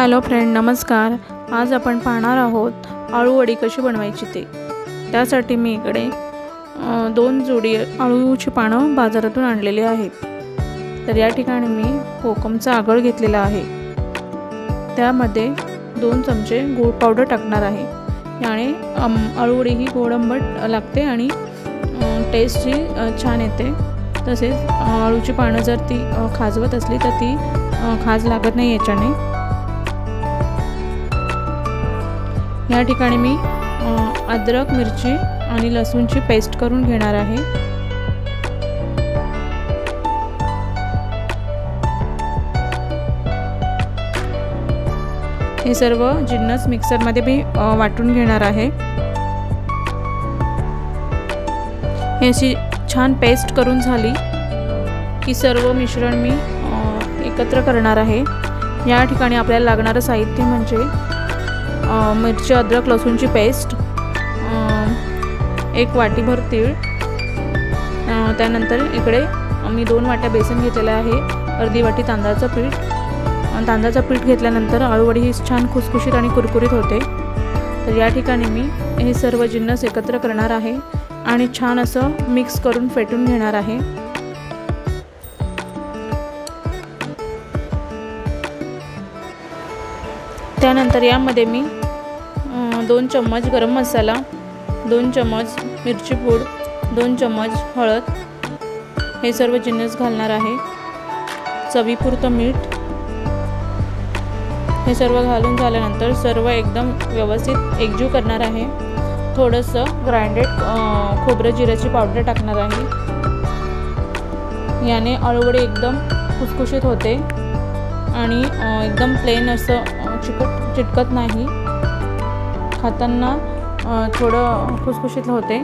Hello friend, नमस्कार। आज आपण पाहणार आहोत आळू वडी कशी बनवायची ते। त्यासाठी मी इकडे 2 जोडी आळूची पानं बाजारातून आणलेली आहेत। तर या ठिकाणी मी कोकमचा आगळ घेतलेला आहे। त्यामध्ये 2 चमचे गूळ पावडर टाकणार आहे। याने आळू वडी ही गोड आंबट लागते आणि टेस्ट ही छान येते। तसेच आळूची पानं जर ती खाजवत असली तर ती खाज लागत नाही याच्याने। या ठिकाणी मी अद्रक, मिरची आणि लसूणची पेस्ट करून घेणार आहे। हे सर्व जिन्नस मिक्सर मध्ये मी वाटून घेणार आहे। हे अशी छान पेस्ट करून झाली की सर्व मिश्रण मी एकत्र करणार आहे। या ठिकाणी आपल्याला लागणारे साहित्य म्हणजे मिरची, अद्रक, लसूणची पेस्ट, 1 वाटीभर तीळ, त्यानंतर इकडे मी 2 वाट्या बेसन घेतलेला आहे, अर्धी वाटी तांदळाचं पीठ। तांदळाचं पीठ घेतल्यानंतर आळूवडी ही छान खुसखुशीत आणि कुरकुरीत होते। तर या ठिकाणी मी हे सर्व जिन्नस एकत्र करणार आहे आणि छान असं मिक्स करून फेटून घेणार आहे। त्यानंतर यामध्ये मी 2 चम्मच गरम मसाला, 2 चम्मच मिरची पूड, 2 चम्मच हळद हे सर्व जिन्नस घालणार आहे। चवीपुरतं मीठ हे सर्व घालून झाल्यानंतर सर्व एकदम व्यवस्थित एकजीव करणार आहे। थोडंसं ग्राइंडेड खोबरं जिऱ्याची पावडर टाकणार आहे। याने आळूवडी एकदम खुसखुशीत होते आणि एकदम प्लेन असं चिटकत नाही, खाताना थोडं खुसखुशीत होते।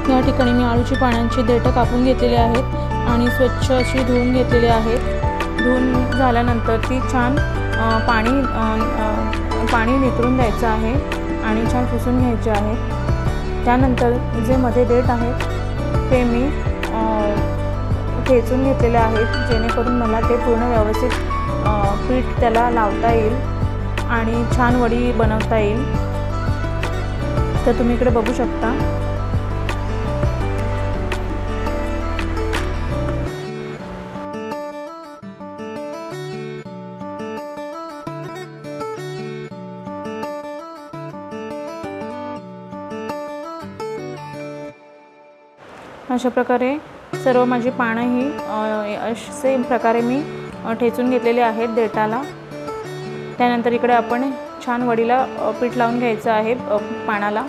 या ठिकाणी मी आळूची पानांची देठं कापून घेतलेली आहेत आणि स्वच्छ अशी धुवून घेतलेली आहेत। धुवून झाल्यानंतर ती छान पाणी निथळून द्यायचं आहे आणि छान पुसून घ्यायचे आहे। त्यानंतर जे मध्ये देठ आहेत ते मी ठेचून घेतलेले आहेत, जेणेकरून मला ते पूर्ण व्यवस्थित पीठ त्याला लावता येईल आणि छान वडी बनवता येईल। तर तुम्ही इकडे बघू शकता। अशा प्रकारे सर्व माझी पानं ही असे प्रकारे मी ठेचून घेतलेले आहेत देठाला। त्यानंतर इकडे आपण छान वडीला पीठ लावून घ्यायचं आहे पानाला।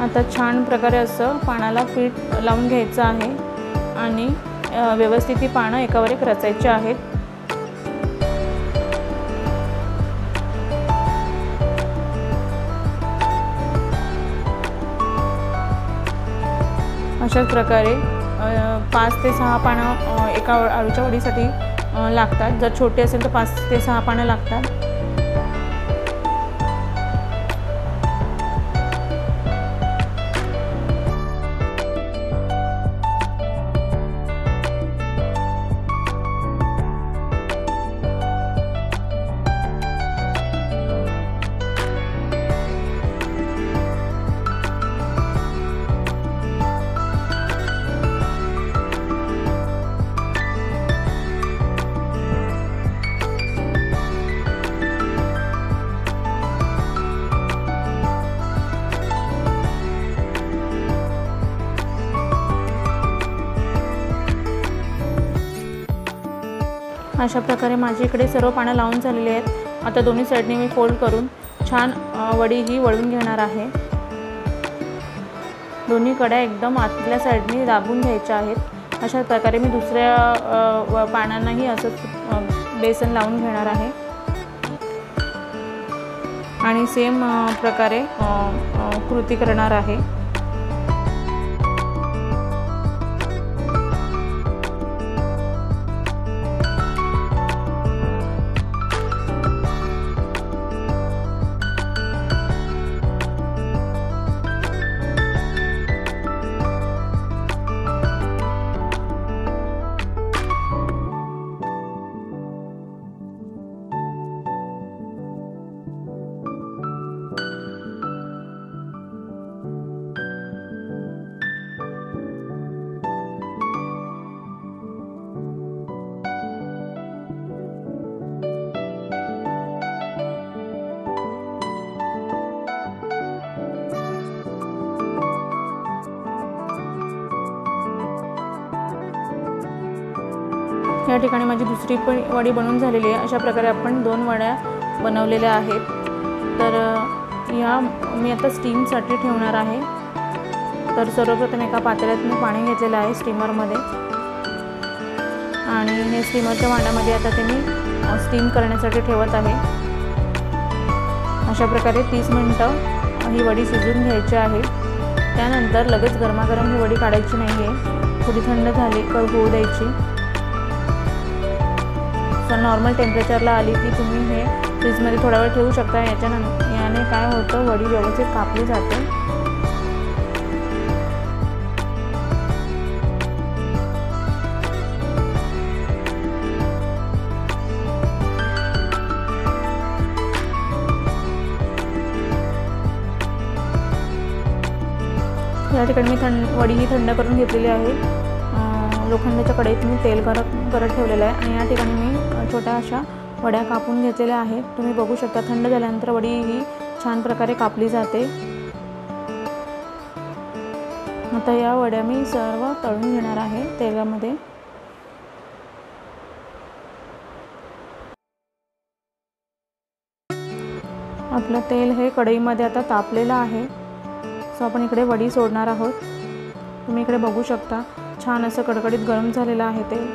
आता छान प्रकारे असं पानाला पीठ लावून घ्यायचं आहे आणि व्यवस्थित ही पानं एकावर एक रचायची आहेत। अशाच प्रकारे 5 ते 6 पानं एका आळूच्या वडीसाठी लागतात। जर छोटे असेल तर 5 ते 6 पानं लागतात। अशा प्रकारे माझी इकडे सर्व पानं लावून झालेली आहेत। आता दोन्ही साईडने मी फोल्ड करून छान वडी ही वळून घेणार आहे। दोन्ही कड्या एकदम आतल्या साईडने दाबून घ्यायच्या आहेत। अशा प्रकारे मी दुसऱ्या पानांनाही असंच बेसन लावून घेणार आहे आणि सेम प्रकारे कृती करणार आहे। या ठिकाणी माझी दुसरी वडी बनवून झालेली आहे। अशा प्रकारे आपण 2 वड्या बनवलेल्या आहेत। तर या मी आता स्टीमसाठी ठेवणार आहे। तर सर्वप्रथम एका पातेल्यात मी पाणी घेतलेलं आहे स्टीमरमध्ये आणि हे स्टीमरच्या भांड्यामध्ये आता ते मी स्टीम करण्यासाठी ठेवत आहे। अशा प्रकारे 30 मिनिटं ही वडी शिजवून घ्यायची आहे। त्यानंतर लगेच गरमागरम ही वडी काढायची नाही आहे, थोडी थंड झाली का होऊ द्यायची। नॉर्मल टेम्परेचरला आली की तुम्ही हे फ्रीजमध्ये थोडा वेळ ठेवू शकता। याने काय होतं, वडी व्यवस्थित कापली जाते। या ठिकाणी मी वडी ही थंड करून घेतलेली आहे। लोखंडाच्या कढईत मी तेल करत ठेवलेलं आहे आणि या ठिकाणी मी छोट्या अशा वड्या कापून घेतलेल्या आहेत। तुम्ही बघू शकता थंड झाल्यानंतर वडी ही छान प्रकारे कापली जाते। आता या वड्या मी सर्व तळून घेणार आहे तेलामध्ये। आपलं तेल हे कढईमध्ये आता तापलेलं आहे। सो आपण इकडे वडी सोडणार आहोत। तुम्ही इकडे बघू शकता छान असं कडकडीत गरम झालेलं आहे तेल।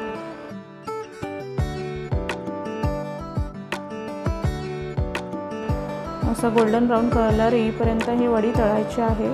असं गोल्डन ब्राऊन कलर येईपर्यंत ही वडी तळायची आहे।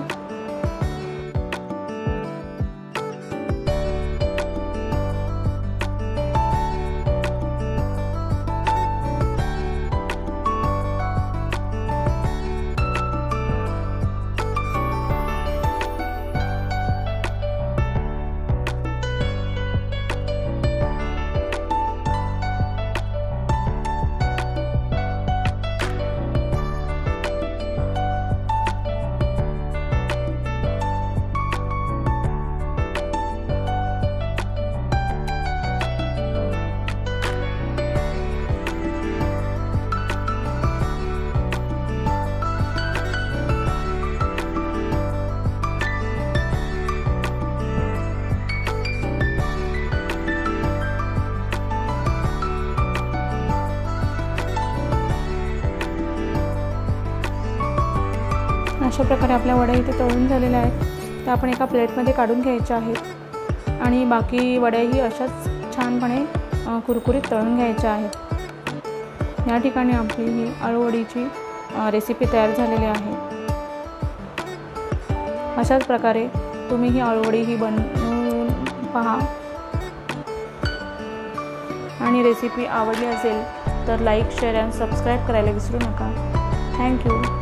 अशा प्रकारे आपल्या वड्या इथे तळून झालेल्या आहेत। त्या आपण एका प्लेटमध्ये काढून घ्यायच्या आहेत आणि बाकी वड्याही अशाच छानपणे कुरकुरीत तळून घ्यायच्या आहेत। या ठिकाणी आपली ही आळूवडीची रेसिपी तयार झालेली आहे। अशाच प्रकारे तुम्ही ही आळूवडी ही बनवून पहा आणि रेसिपी आवडली असेल तर लाईक, शेअर आणि सबस्क्राईब करायला विसरू नका। थँक्यू।